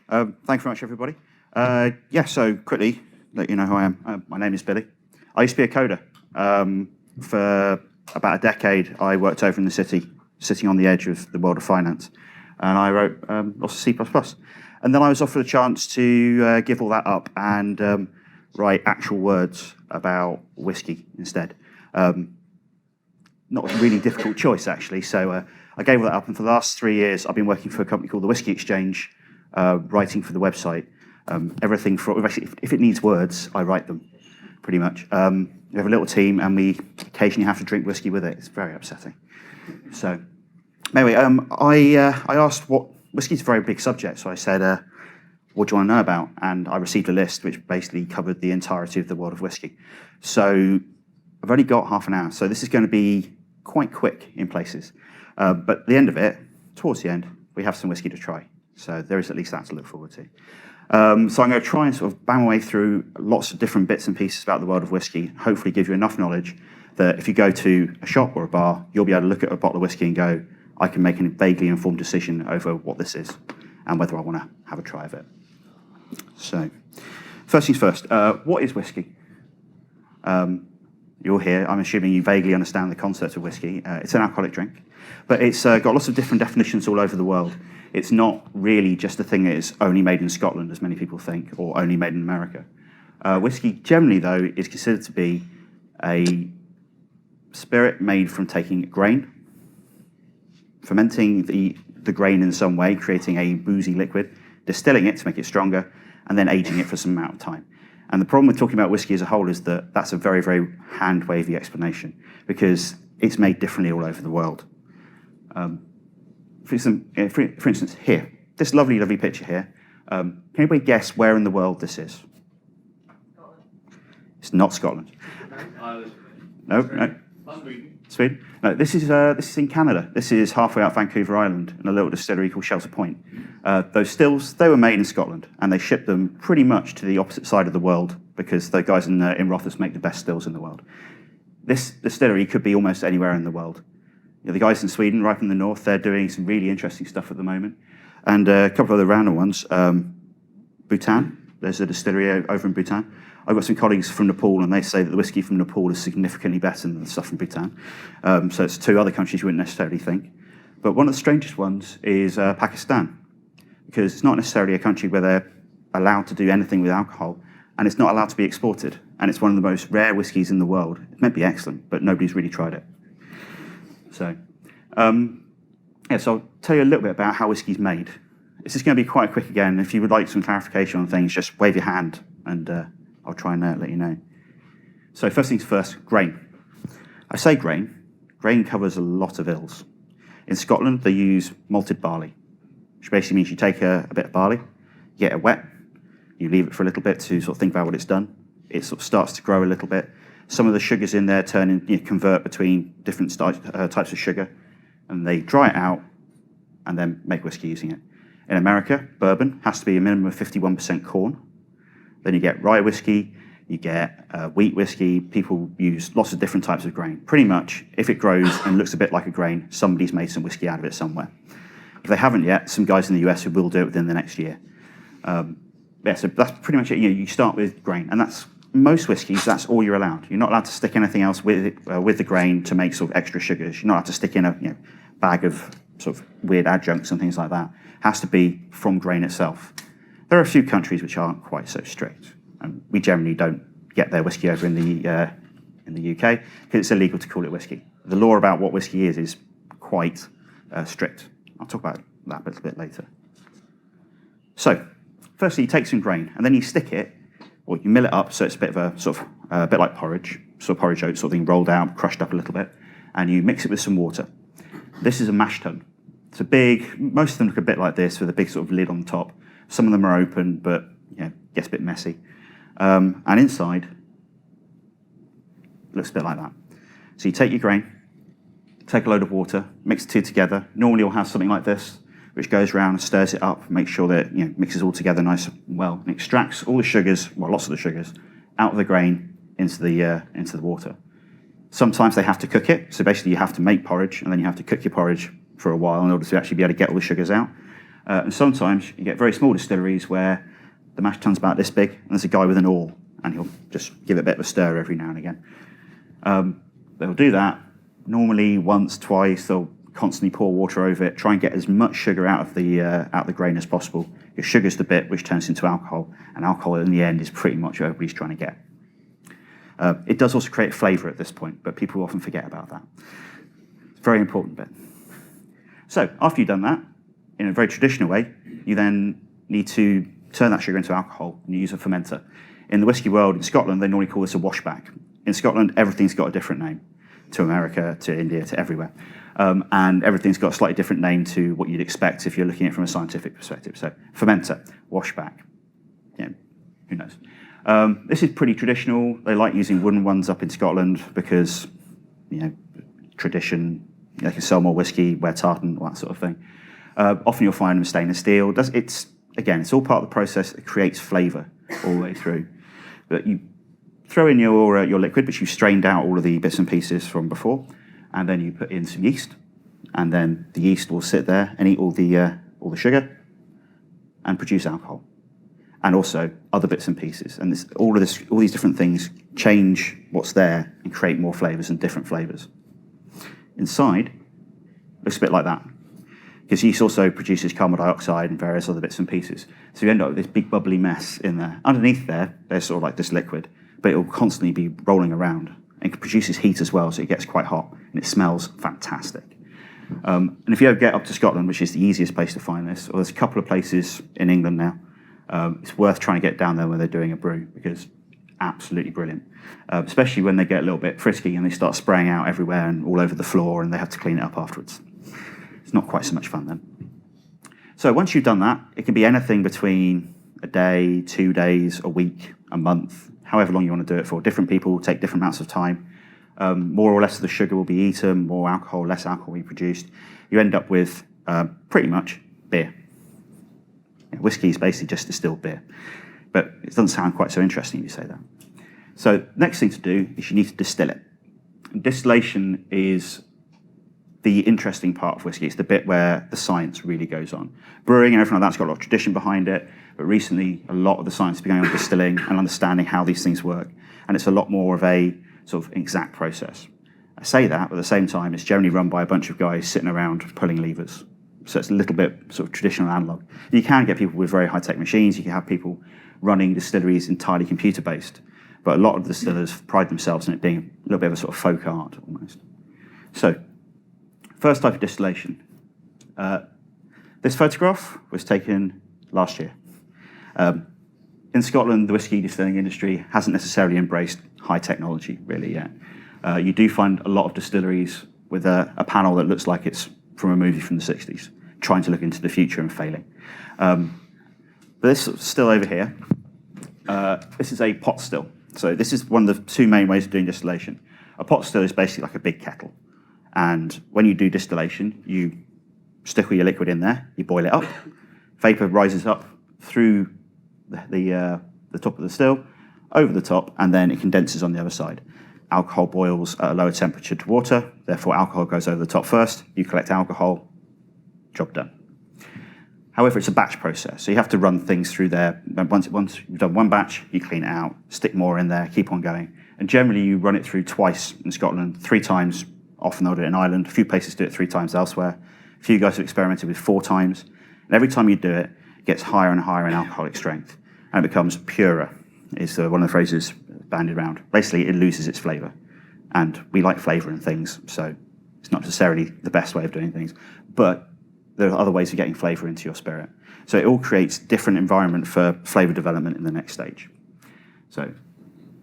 Thanks very much, everybody. So quickly, let you know who I am. My name is Billy. I used to be a coder. For about a decade, I worked over in the city, sitting on the edge of the world of finance, and I wrote lots of C++. And then I was offered a chance to give all that up and write actual words about whiskey instead. Not a really difficult choice, actually. So I gave all that up, and for the last 3 years, I've been working for a company called the Whisky Exchange, writing for the website. Everything from, actually, if it needs words, I write them, pretty much. We have a little team, and we occasionally have to drink whiskey with it. It's very upsetting. So, anyway, I asked what whiskey's a very big subject, so I said, what do you want to know about? And I received a list which basically covered the entirety of the world of whiskey. So I've only got half an hour, so this is going to be quite quick in places. But at the end of it, towards the end, we have some whiskey to try. So there is at least that to look forward to. So I'm going to try and sort of bang my way through lots of different bits and pieces about the world of whiskey, hopefully give you enough knowledge that if you go to a shop or a bar, you'll be able to look at a bottle of whiskey and go, I can make a vaguely informed decision over what this is and whether I want to have a try of it. So, first things first, what is whiskey? You're here, I'm assuming you vaguely understand the concept of whiskey. It's an alcoholic drink, but it's got lots of different definitions all over the world. It's not really just a thing that is only made in Scotland, as many people think, or only made in America. Whiskey, generally, though, is considered to be a spirit made from taking grain, fermenting the grain in some way, creating a boozy liquid, distilling it to make it stronger, and then aging it for some amount of time. And the problem with talking about whiskey as a whole is that that's a very, very hand-wavy explanation, because it's made differently all over the world. For instance, here, this lovely, lovely picture here, can anybody guess where in the world this is? Scotland. It's not Scotland. No. Sweden? No, this is in Canada. This is halfway out Vancouver Island in a little distillery called Shelter Point. Those stills, they were made in Scotland, and they shipped them pretty much to the opposite side of the world because the guys in Rothes make the best stills in the world. This distillery could be almost anywhere in the world. You know, the guys in Sweden, right in the north, they're doing some really interesting stuff at the moment. And a couple of other random ones. Bhutan, there's a distillery over in Bhutan. I've got some colleagues from Nepal, and they say that the whiskey from Nepal is significantly better than the stuff from Bhutan. So it's two other countries you wouldn't necessarily think. But one of the strangest ones is Pakistan, because it's not necessarily a country where they're allowed to do anything with alcohol, and it's not allowed to be exported. And it's one of the most rare whiskies in the world. It may be excellent, but nobody's really tried it. So, so I'll tell you a little bit about how whiskey's made. This is going to be quite quick again. If you would like some clarification on things, just wave your hand, and I'll try and let you know. So first things first, grain. I say grain. Grain covers a lot of ills. In Scotland, they use malted barley, which basically means you take a bit of barley, you get it wet, you leave it for a little bit to sort of think about what it's done. It sort of starts to grow a little bit. Some of the sugars in there convert between different types of sugar, and they dry it out and then make whiskey using it. In America, bourbon has to be a minimum of 51% corn. Then you get rye whiskey, you get wheat whiskey. People use lots of different types of grain. Pretty much, if it grows and looks a bit like a grain, somebody's made some whiskey out of it somewhere. If they haven't yet, some guys in the US who will do it within the next year. So that's pretty much it. You start with grain, and that's most whiskies. That's all you're allowed. You're not allowed to stick anything else with it, with the grain to make sort of extra sugars. You're not allowed to stick in a bag of sort of weird adjuncts and things like that. It has to be from grain itself. There are a few countries which aren't quite so strict, and we generally don't get their whiskey over in the UK because it's illegal to call it whiskey. The law about what whiskey is quite strict. I'll talk about that a little bit later. So, firstly, you take some grain, and then you stick it, or you mill it up so it's a bit of a sort of a bit like porridge, sort of porridge oat sort of thing, rolled out, crushed up a little bit, and you mix it with some water. This is a mash tun. It's a big. Most of them look a bit like this with a big sort of lid on the top. Some of them are open, but gets a bit messy. And inside, looks a bit like that. So you take your grain, take a load of water, mix the two together. Normally you'll have something like this, which goes around and stirs it up, makes sure that it mixes all together nice and well, and extracts all the sugars, well, lots of the sugars, out of the grain into the water. Sometimes they have to cook it, so basically you have to make porridge, and then you have to cook your porridge for a while in order to actually be able to get all the sugars out. And sometimes you get very small distilleries where the mash tun's about this big, and there's a guy with an awl, and he'll just give it a bit of a stir every now and again. They'll do that normally once, twice. They'll constantly pour water over it, try and get as much sugar out of the grain as possible. Your sugar's the bit which turns into alcohol, and alcohol in the end is pretty much what everybody's trying to get. It does also create flavour at this point, but people often forget about that. It's a very important bit. So after you've done that, in a very traditional way, you then need to turn that sugar into alcohol, and you use a fermenter. In the whiskey world, in Scotland, they normally call this a washback. In Scotland, everything's got a different name, to America, to India, to everywhere. And everything's got a slightly different name to what you'd expect if you're looking at it from a scientific perspective. So fermenter, washback, who knows? This is pretty traditional. They like using wooden ones up in Scotland because, tradition, they can sell more whiskey, wear tartan, all that sort of thing. Often you'll find them stainless steel. It's all part of the process that creates flavour all the way through. But you throw in your liquid, which you've strained out all of the bits and pieces from before, and then you put in some yeast, and then the yeast will sit there and eat all the sugar and produce alcohol, and also other bits and pieces. And all these different things change what's there and create more flavours and different flavours. Inside, it looks a bit like that, because yeast also produces carbon dioxide and various other bits and pieces. So you end up with this big bubbly mess in there. Underneath there's sort of like this liquid, but it will constantly be rolling around, and it produces heat as well, so it gets quite hot, and it smells fantastic. And if you ever get up to Scotland, which is the easiest place to find this, or there's a couple of places in England now, it's worth trying to get down there when they're doing a brew, because absolutely brilliant. Especially when they get a little bit frisky and they start spraying out everywhere and all over the floor, and they have to clean it up afterwards. It's not quite so much fun then. So once you've done that, it can be anything between a day, 2 days, a week, a month, however long you want to do it for. Different people take different amounts of time. More or less of the sugar will be eaten, more alcohol, less alcohol will be produced. You end up with pretty much beer. Whiskey is basically just distilled beer. But it doesn't sound quite so interesting if you say that. So next thing to do is you need to distill it. And distillation is the interesting part of whiskey. It's the bit where the science really goes on. Brewing and everything like that's got a lot of tradition behind it, but recently a lot of the science has been going on distilling and understanding how these things work. And it's a lot more of a sort of exact process. I say that, but at the same time, it's generally run by a bunch of guys sitting around pulling levers. So it's a little bit sort of traditional analog. You can get people with very high-tech machines. You can have people running distilleries entirely computer-based. But a lot of the distillers pride themselves in it being a little bit of a sort of folk art, almost. So, first type of distillation. This photograph was taken last year. In Scotland, the whiskey distilling industry hasn't necessarily embraced high technology really yet. You do find a lot of distilleries with a panel that looks like it's from a movie from the 60s, trying to look into the future and failing. But this still over here, this is a pot still. So this is one of the two main ways of doing distillation. A pot still is basically like a big kettle. And when you do distillation, you stick all your liquid in there, you boil it up, vapor rises up through the top of the still, over the top, and then it condenses on the other side. Alcohol boils at a lower temperature to water, therefore alcohol goes over the top first, you collect alcohol, job done. However, it's a batch process, so you have to run things through there. Once you've done one batch, you clean it out, stick more in there, keep on going. And generally you run it through twice in Scotland, 3 times, often they'll do it in Ireland, a few places do it 3 times elsewhere. A few guys have experimented with 4 times. And every time you do it, it gets higher and higher in alcoholic strength, and it becomes purer, is one of the phrases bandied around. Basically, it loses its flavour. And we like flavour in things, so it's not necessarily the best way of doing things. But there are other ways of getting flavour into your spirit. So it all creates different environment for flavour development in the next stage. So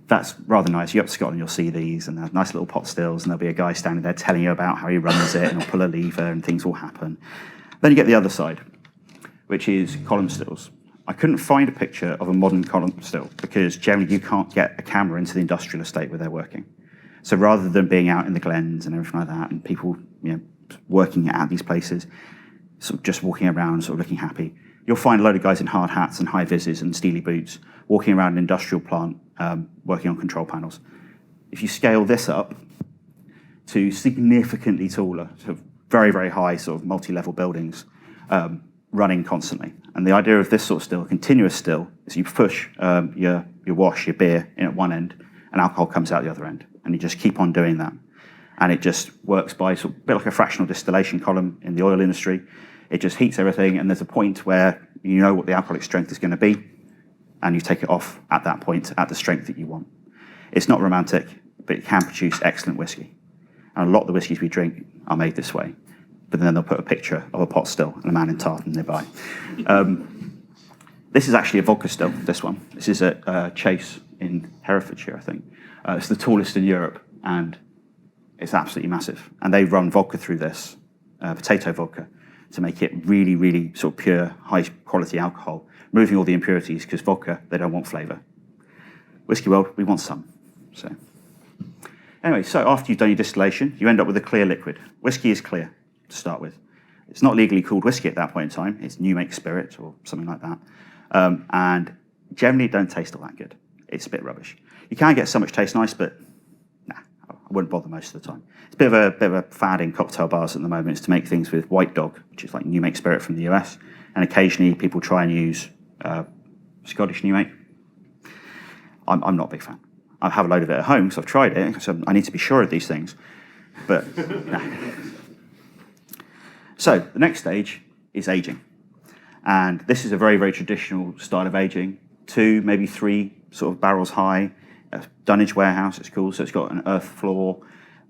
that's rather nice. You go up to Scotland, you'll see these, and they're nice little pot stills, and there'll be a guy standing there telling you about how he runs it, and he'll pull a lever, and things will happen. Then you get the other side, which is column stills. I couldn't find a picture of a modern column still, because generally you can't get a camera into the industrial estate where they're working. So rather than being out in the glens and everything like that, and people working at these places, sort of just walking around, sort of looking happy, you'll find a load of guys in hard hats and high vises and steely boots walking around an industrial plant, working on control panels. If you scale this up to significantly taller, so very, very high sort of multi-level buildings, running constantly. And the idea of this sort of still, continuous still, is you push your wash, your beer in at one end, and alcohol comes out the other end. And you just keep on doing that. And it just works by sort of a bit like a fractional distillation column in the oil industry. It just heats everything, and there's a point where you know what the alcoholic strength is going to be, and you take it off at that point at the strength that you want. It's not romantic, but it can produce excellent whiskey. And a lot of the whiskies we drink are made this way. But then they'll put a picture of a pot still and a man in tartan nearby. This is actually a vodka still, this one. This is at Chase in Herefordshire, I think. It's the tallest in Europe, and it's absolutely massive. And they run vodka through this, potato vodka, to make it really, really sort of pure, high-quality alcohol, removing all the impurities, because vodka, they don't want flavour. Whiskey world, we want some. So, anyway, so after you've done your distillation, you end up with a clear liquid. Whiskey is clear to start with. It's not legally called whiskey at that point in time. It's new make spirit or something like that. And generally don't taste all that good. It's a bit rubbish. You can get so much taste nice, but nah, I wouldn't bother most of the time. It's a bit of a fad in cocktail bars at the moment, is to make things with White Dog, which is like new make spirit from the US. And occasionally people try and use Scottish new make. I'm not a big fan. I have a load of it at home because I've tried it, so I need to be sure of these things. But nah. So the next stage is aging. And this is a very, very traditional style of aging. 2, maybe 3 sort of barrels high. A dunnage warehouse, it's called. So it's got an earth floor,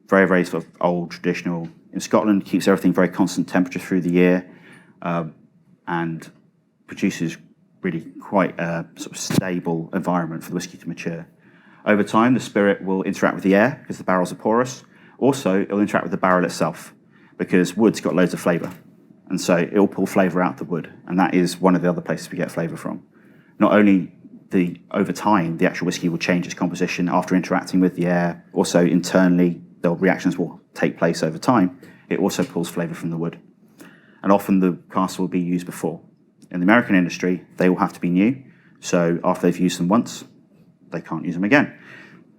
very, very sort of old, traditional. In Scotland, keeps everything very constant temperature through the year, and produces really quite a sort of stable environment for the whiskey to mature. Over time, the spirit will interact with the air because the barrels are porous. Also, it'll interact with the barrel itself because wood's got loads of flavour. And so it'll pull flavour out the wood. And that is one of the other places we get flavour from. Not only over time, the actual whiskey will change its composition after interacting with the air. Also, internally, the reactions will take place over time. It also pulls flavour from the wood. And often the casks will be used before. In the American industry, they all have to be new. So after they've used them once, they can't use them again.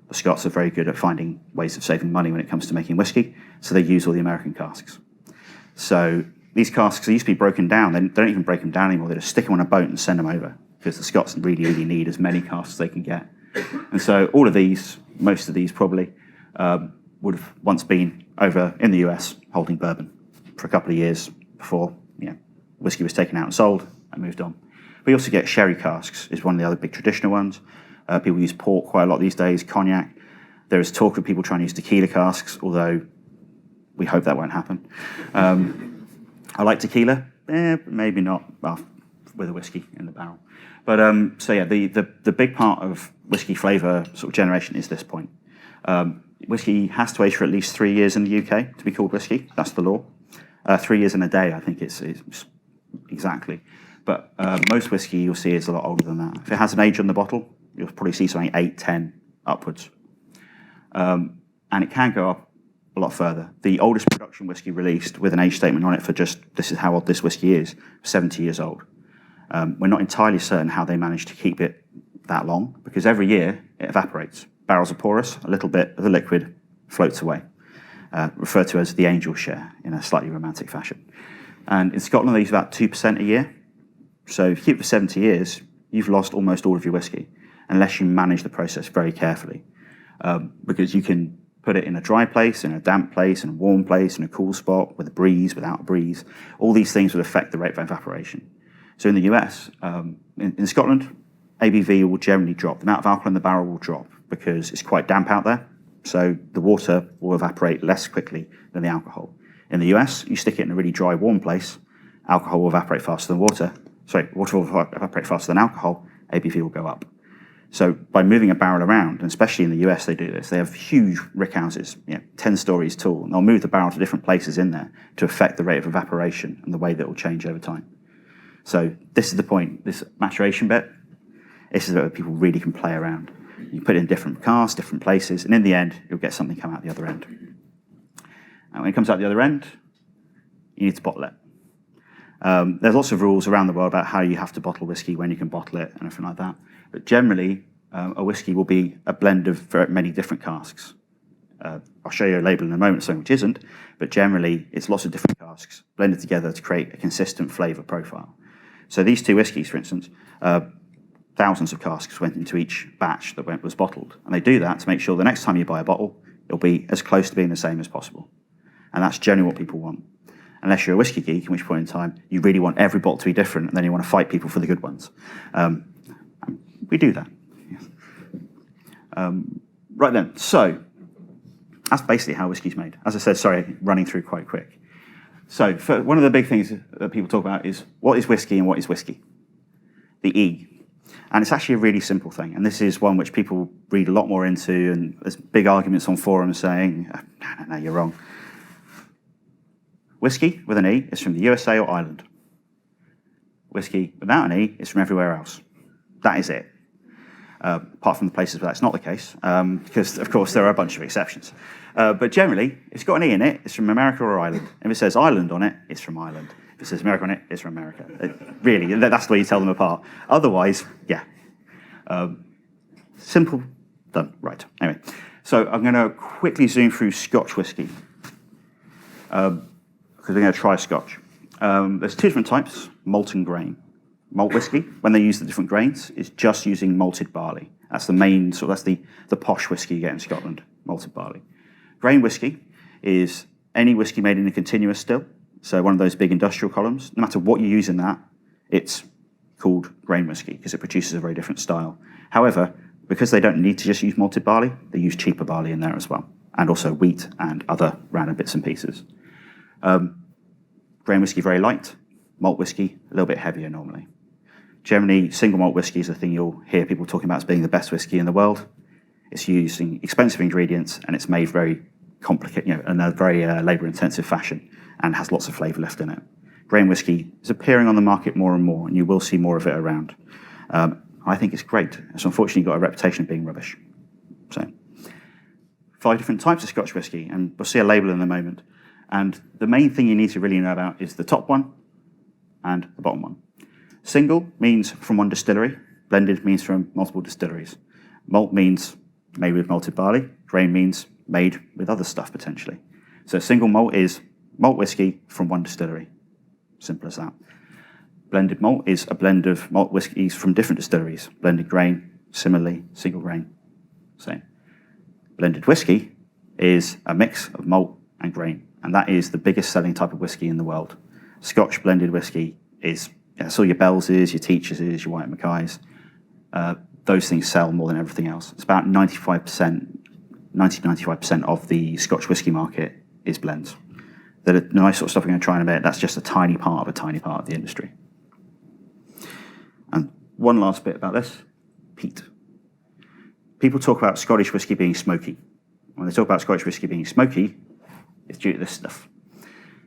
The Scots are very good at finding ways of saving money when it comes to making whiskey, so they use all the American casks. So these casks, they used to be broken down. They don't even break them down anymore. They just stick them on a boat and send them over, because the Scots really, really need as many casks as they can get. And so all of these, most of these probably, would have once been over in the US holding bourbon for a couple of years before whiskey was taken out and sold and moved on. We also get sherry casks, is one of the other big traditional ones. People use port quite a lot these days, cognac. There is talk of people trying to use tequila casks, although we hope that won't happen. I like tequila, maybe not with a whiskey in the barrel. But so yeah, the big part of whiskey flavour sort of generation is this point. Whiskey has to age for at least 3 years in the UK to be called whiskey. That's the law. 3 years and a day, I think it's exactly. But most whiskey you'll see is a lot older than that. If it has an age on the bottle, you'll probably see something 8, 10 upwards. And it can go up a lot further. The oldest production whiskey released with an age statement on it for just, this is how old this whiskey is, 70 years old. We're not entirely certain how they managed to keep it that long, because every year it evaporates. Barrels are porous, a little bit of the liquid floats away, referred to as the angel share in a slightly romantic fashion. And in Scotland, they use about 2% a year. So if you keep it for 70 years, you've lost almost all of your whiskey, unless you manage the process very carefully. Because you can put it in a dry place, in a damp place, in a warm place, in a cool spot, with a breeze, without a breeze. All these things would affect the rate of evaporation. So in the US, in Scotland, ABV will generally drop. The amount of alcohol in the barrel will drop because it's quite damp out there. So the water will evaporate less quickly than the alcohol. In the US, you stick it in a really dry, warm place, alcohol will evaporate faster than water. Sorry, water will evaporate faster than alcohol, ABV will go up. So by moving a barrel around, and especially in the US they do this, they have huge rickhouses, 10 stories tall, and they'll move the barrel to different places in there to affect the rate of evaporation and the way that it will change over time. So this is the point, this maturation bit, this is where people really can play around. You put it in different casks, different places, and in the end, you'll get something come out the other end. And when it comes out the other end, you need to bottle it. There's lots of rules around the world about how you have to bottle whiskey, when you can bottle it, and everything like that. But generally, a whiskey will be a blend of very many different casks. I'll show you a label in a moment, something which isn't, but generally it's lots of different casks blended together to create a consistent flavour profile. So these two whiskies, for instance, thousands of casks went into each batch that was bottled. And they do that to make sure the next time you buy a bottle, it'll be as close to being the same as possible. And that's generally what people want. Unless you're a whiskey geek, in which point in time you really want every bottle to be different, and then you want to fight people for the good ones. We do that. Right then, so that's basically how whiskey's made. As I said, sorry, running through quite quick. So one of the big things that people talk about is what is whiskey and what is whiskey? The E. And it's actually a really simple thing. And this is one which people read a lot more into, and there's big arguments on forums saying, no, you're wrong. Whiskey with an E is from the USA or Ireland. Whiskey without an E is from everywhere else. That is it. Apart from the places where that's not the case, because, of course, there are a bunch of exceptions. But generally, if it's got an E in it, it's from America or Ireland. If it says Ireland on it, it's from Ireland. If it says America on it, it's from America. Really, that's the way you tell them apart. Otherwise, yeah. Simple, done, right. Anyway, so I'm going to quickly zoom through Scotch whisky, because we're going to try Scotch. There's two different types, malt and grain. Malt whisky, when they use the different grains, is just using malted barley. That's the main, that's the posh whisky you get in Scotland, malted barley. Grain whisky is any whisky made in a continuous still, so one of those big industrial columns. No matter what you use in that, it's called grain whisky because it produces a very different style. However, because they don't need to just use malted barley, they use cheaper barley in there as well, and also wheat and other random bits and pieces. Grain whisky very light, malt whisky a little bit heavier normally. Generally, single malt whisky is the thing you'll hear people talking about as being the best whisky in the world. It's using expensive ingredients and it's made very complicated, in a very labour-intensive fashion and has lots of flavour left in it. Grain whisky is appearing on the market more and more, and you will see more of it around. I think it's great. It's unfortunately got a reputation of being rubbish. So, 5 different types of Scotch whisky, and we'll see a label in a moment. And the main thing you need to really know about is the top one and the bottom one. Single means from one distillery. Blended means from multiple distilleries. Malt means made with malted barley. Grain means made with other stuff, potentially. So single malt is malt whisky from one distillery. Simple as that. Blended malt is a blend of malt whiskies from different distilleries. Blended grain, similarly, single grain, same. Blended whiskey is a mix of malt and grain, and that is the biggest selling type of whiskey in the world. Scotch blended whiskey is, so your Bellses, your Teacheses, your White Mackays, those things sell more than everything else. It's about 95% of the Scotch whisky market is blends. The nice sort of stuff we're going to try in a bit, that's just a tiny part of the industry. And one last bit about this, peat. People talk about Scottish whisky being smoky. When they talk about Scottish whisky being smoky, it's due to this stuff.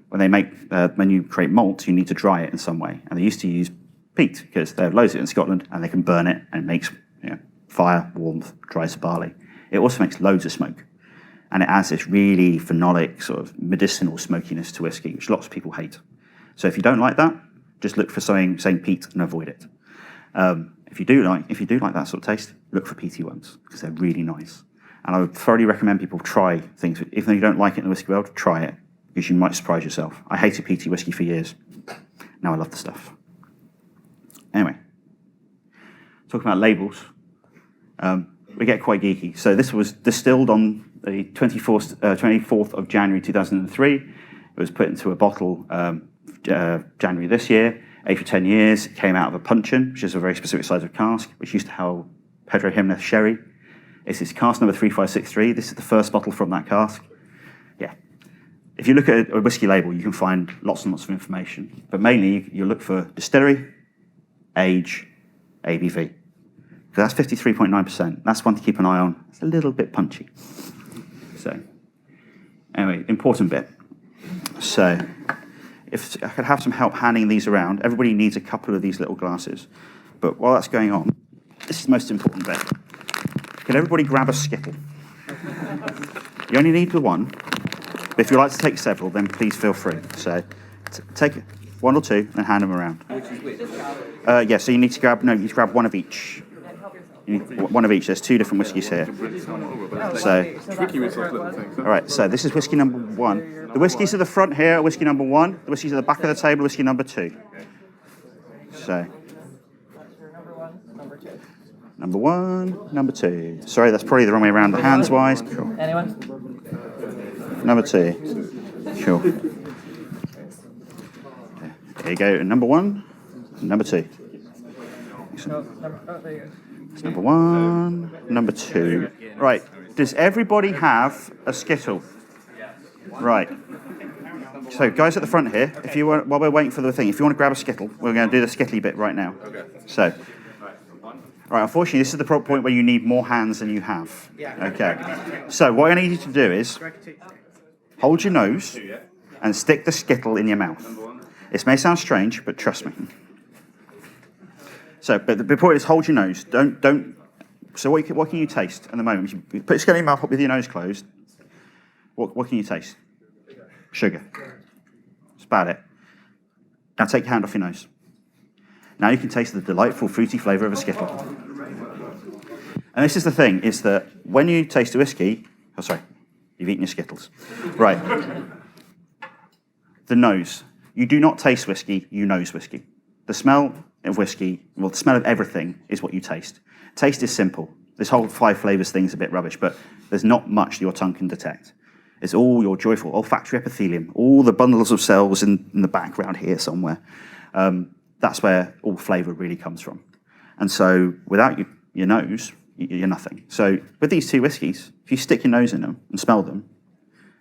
When you create malt, you need to dry it in some way. And they used to use peat because they have loads of it in Scotland and they can burn it and it makes fire, warmth, dries the barley. It also makes loads of smoke. And it adds this really phenolic, sort of medicinal smokiness to whiskey, which lots of people hate. So if you don't like that, just look for something saying peat and avoid it. If you do like that sort of taste, look for peaty ones because they're really nice. And I would thoroughly recommend people try things. Even though you don't like it in the whiskey world, try it because you might surprise yourself. I hated peaty whiskey for years. Now I love the stuff. Anyway, talking about labels, we get quite geeky. So this was distilled on the 24th of January 2003. It was put into a bottle January this year, aged for 10 years. It came out of a puncheon, which is a very specific size of cask, which used to hold Pedro Jimenez sherry. This is cask number 3563. This is the first bottle from that cask. Yeah. If you look at a whiskey label, you can find lots and lots of information. But mainly, you look for distillery, age, ABV. So that's 53.9%. That's one to keep an eye on. It's a little bit punchy. So, anyway, important bit. So, if I could have some help handing these around, everybody needs a couple of these little glasses. But while that's going on, this is the most important bit. Can everybody grab a Skittle? You only need the one. But if you'd like to take several, then please feel free. So, take one or two and hand them around. Which is which? So you need to grab one of each. You need one of each. There's 2 different whiskies here. So, all right. So this is whiskey number 1. The whiskies at the front here are whiskey number 1. The whiskies at the back of the table are whiskey number 2. So, number 1, number 2. Sorry, that's probably the wrong way around, the hands-wise. Sure. Anyone? Number 2. Sure. There you go. Number 1, number 2. It's number 1, number 2. Right. Does everybody have a Skittle? Right. So, guys at the front here, if you want, while we're waiting for the thing, if you want to grab a Skittle, we're going to do the Skittly bit right now. So, right. Unfortunately, this is the point where you need more hands than you have. Okay. So, what I need you to do is hold your nose and stick the Skittle in your mouth. This may sound strange, but trust me. So, but the point is, hold your nose. Don't. So, what can you taste at the moment? You put your Skittle in your mouth with your nose closed. What can you taste? Sugar. That's about it. Now, take your hand off your nose. Now you can taste the delightful fruity flavour of a Skittle. And this is the thing: is that when you taste a whiskey, oh sorry, you've eaten your Skittles, right? The nose. You do not taste whiskey; you nose whiskey. The smell of whiskey, well, the smell of everything is what you taste. Taste is simple. This whole 5 flavours thing is a bit rubbish, but there's not much your tongue can detect. It's all your joyful olfactory epithelium, all the bundles of cells in the background here somewhere. That's where all flavour really comes from. And so without your nose, you're nothing. So with these 2 whiskies, if you stick your nose in them and smell them,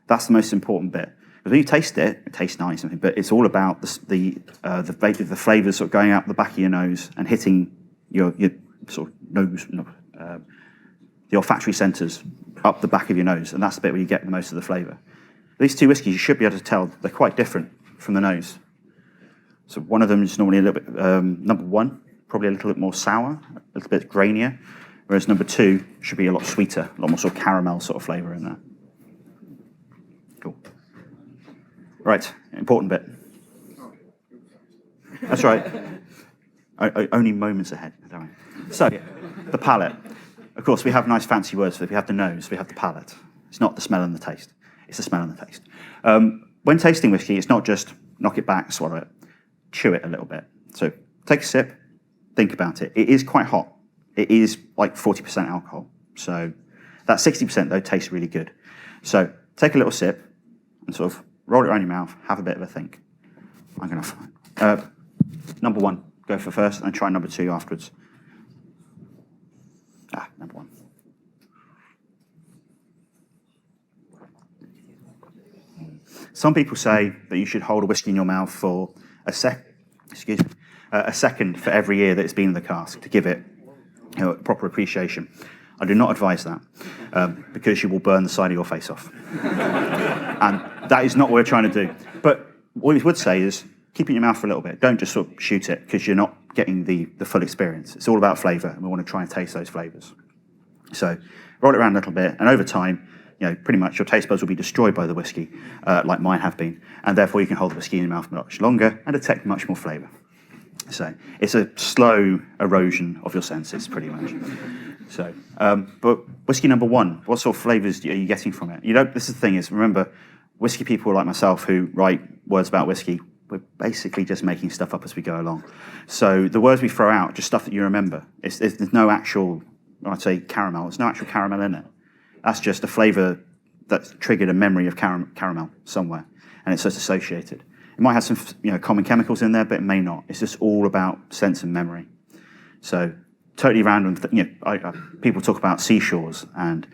that's the most important bit. Because when you taste it, it tastes nice, but it's all about the flavours sort of going out the back of your nose and hitting your sort of nose, the olfactory centres up the back of your nose, and that's the bit where you get the most of the flavour. These 2 whiskies, you should be able to tell they're quite different from the nose. So one of them is normally a little bit, number 1, probably a little bit more sour, a little bit grainier, whereas number 2 should be a lot sweeter, a lot more sort of caramel sort of flavour in there. Cool. Right, important bit. That's right. Only moments ahead. Don't worry. So, the palate. Of course, we have nice fancy words for it. We have the nose, we have the palate. It's not the smell and the taste. It's the smell and the taste. When tasting whiskey, it's not just knock it back, swallow it. Chew it a little bit. So take a sip, think about it. It is quite hot. It is like 40% alcohol. So that 60% though tastes really good. So take a little sip and sort of roll it around your mouth, have a bit of a think. I'm going to number 1, go for first, and try number 2 afterwards. Number 1. Some people say that you should hold a whiskey in your mouth for a second for every year that it's been in the cask to give it proper appreciation. I do not advise that because you will burn the side of your face off. And that is not what we're trying to do. But what we would say is keep it in your mouth for a little bit. Don't just sort of shoot it because you're not getting the full experience. It's all about flavour, and we want to try and taste those flavours. So roll it around a little bit, and over time, pretty much your taste buds will be destroyed by the whiskey, like mine have been, and therefore you can hold the whiskey in your mouth much longer and detect much more flavour. So it's a slow erosion of your senses, pretty much. So, but whiskey number 1, what sort of flavours are you getting from it? This is the thing is, remember, whiskey people like myself who write words about whiskey, we're basically just making stuff up as we go along. So the words we throw out, just stuff that you remember. There's no actual, I'd say caramel, there's no actual caramel in it. That's just a flavour that's triggered a memory of caramel somewhere, and it's just associated. It might have some common chemicals in there, but it may not. It's just all about sense and memory. So totally random. People talk about seashores and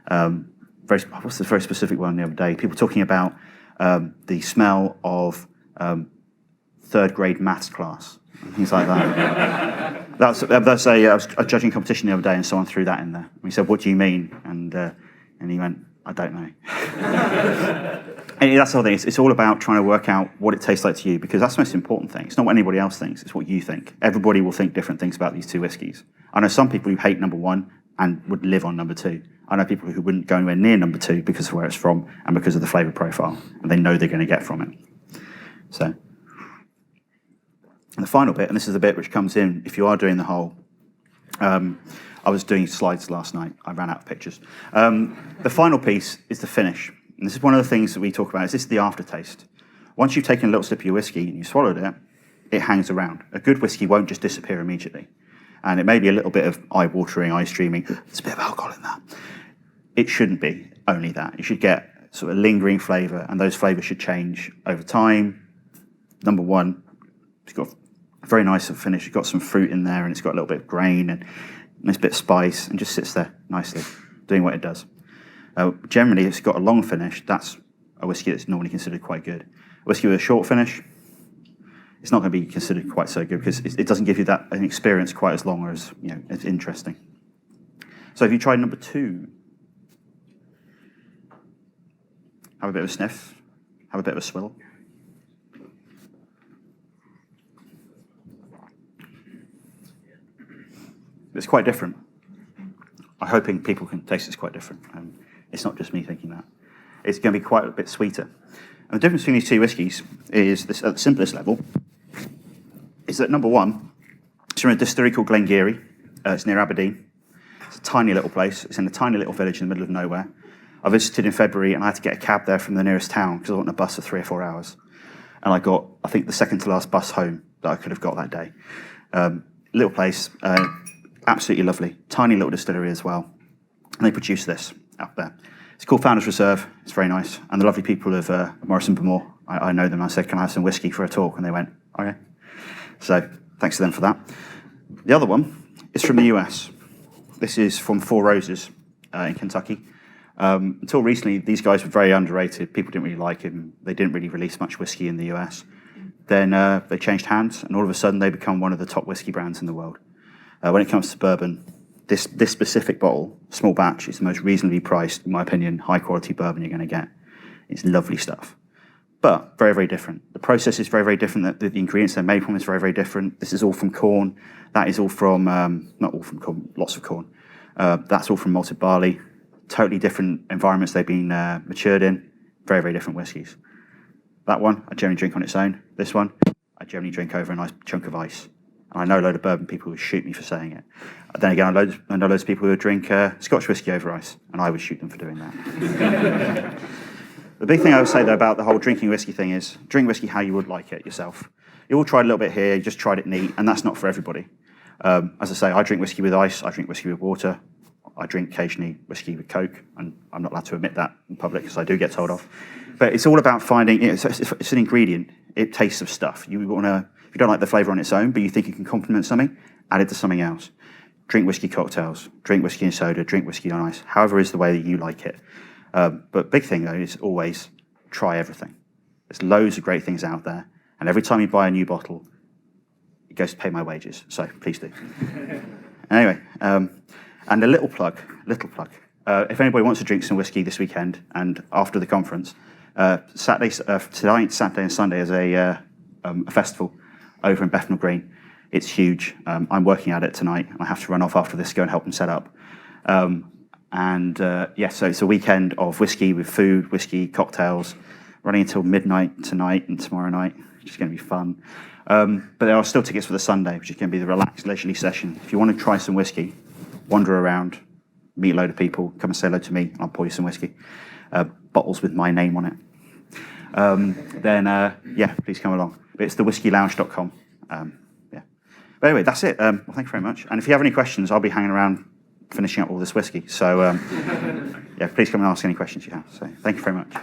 what's the very specific one the other day? People talking about the smell of 3rd grade maths class and things like that. That's I was judging a competition the other day, and someone threw that in there. We said, "What do you mean?" And he went, "I don't know." And that's the whole thing. It's all about trying to work out what it tastes like to you, because that's the most important thing. It's not what anybody else thinks, it's what you think. Everybody will think different things about these 2 whiskies. I know some people who hate number 1 and would live on number 2. I know people who wouldn't go anywhere near number 2 because of where it's from and because of the flavour profile, and they know they're going to get from it. So, and the final bit, and this is the bit which comes in if you are doing the whole I was doing slides last night. I ran out of pictures. The final piece is the finish. And this is one of the things that we talk about, is this is the aftertaste. Once you've taken a little sip of your whiskey and you swallowed it, it hangs around. A good whiskey won't just disappear immediately. And it may be a little bit of eye-watering, eye-streaming. There's a bit of alcohol in that. It shouldn't be only that. You should get sort of lingering flavour, and those flavours should change over time. Number one, it's got a very nice finish. It's got some fruit in there, and it's got a little bit of grain and a nice bit of spice, and just sits there nicely, doing what it does. Generally, if it's got a long finish, that's a whiskey that's normally considered quite good. A whiskey with a short finish, it's not going to be considered quite so good because it doesn't give you that an experience quite as long or as as interesting. So if you try number 2, have a bit of a sniff, have a bit of a swill. It's quite different. I'm hoping people can taste it's quite different. It's not just me thinking that. It's going to be quite a bit sweeter. And the difference between these two whiskies is, this, at the simplest level, is that number 1, it's from a distillery called Glengarry. It's near Aberdeen. It's a tiny little place. It's in a tiny little village in the middle of nowhere. I visited in February and I had to get a cab there from the nearest town because I wasn't on a bus for 3 or 4 hours. And I got, I think, the second to last bus home that I could have got that day. Little place, absolutely lovely. Tiny little distillery as well. And they produce this out there. It's called Founders Reserve. It's very nice. And the lovely people of Morrison Bemore, I know them. I said, can I have some whiskey for a talk? And they went, okay. So thanks to them for that. The other one is from the US. This is from Four Roses in Kentucky. Until recently, these guys were very underrated. People didn't really like him. They didn't really release much whiskey in the US. Then they changed hands, and all of a sudden they become one of the top whiskey brands in the world. When it comes to bourbon, this specific bottle, small batch, is the most reasonably priced, in my opinion, high-quality bourbon you're going to get. It's lovely stuff. But very, very different. The process is very, very different. The ingredients they're made from is very, very different. This is all from corn. That is all from, not all from corn, lots of corn. That's all from malted barley. Totally different environments they've been matured in. Very, very different whiskies. That one, I generally drink on its own. This one, I generally drink over a nice chunk of ice. And I know a load of bourbon people would shoot me for saying it. Then again, I know loads of people who would drink Scotch whisky over ice, and I would shoot them for doing that. The big thing I would say, though, about the whole drinking whiskey thing is drink whiskey how you would like it yourself. You all tried a little bit here, you just tried it neat, and that's not for everybody. As I say, I drink whiskey with ice, I drink whiskey with water, I drink occasionally whiskey with Coke, and I'm not allowed to admit that in public because I do get told off. But it's all about finding, it's an ingredient, it tastes of stuff. You want to, if you don't like the flavour on its own, but you think you can complement something, add it to something else. Drink whiskey cocktails, drink whiskey and soda, drink whiskey on ice, however is the way that you like it. But big thing, though, is always try everything. There's loads of great things out there, and every time you buy a new bottle, it goes to pay my wages, so please do. Anyway, and a little plug. If anybody wants to drink some whiskey this weekend and after the conference, tonight, Saturday and Sunday is a festival over in Bethnal Green. It's huge. I'm working at it tonight, and I have to run off after this to go and help them set up. So it's a weekend of whiskey with food, whiskey, cocktails, running until midnight tonight and tomorrow night, which is going to be fun. But there are still tickets for the Sunday, which is going to be the relaxed, leisurely session. If you want to try some whiskey, wander around, meet a load of people, come and say hello to me, and I'll pour you some whiskey. Bottles with my name on it. Please come along. But it's thewhiskeylounge.com. But anyway, that's it. Well, thank you very much. And if you have any questions, I'll be hanging around finishing up all this whiskey. So, please come and ask any questions you have. So, thank you very much.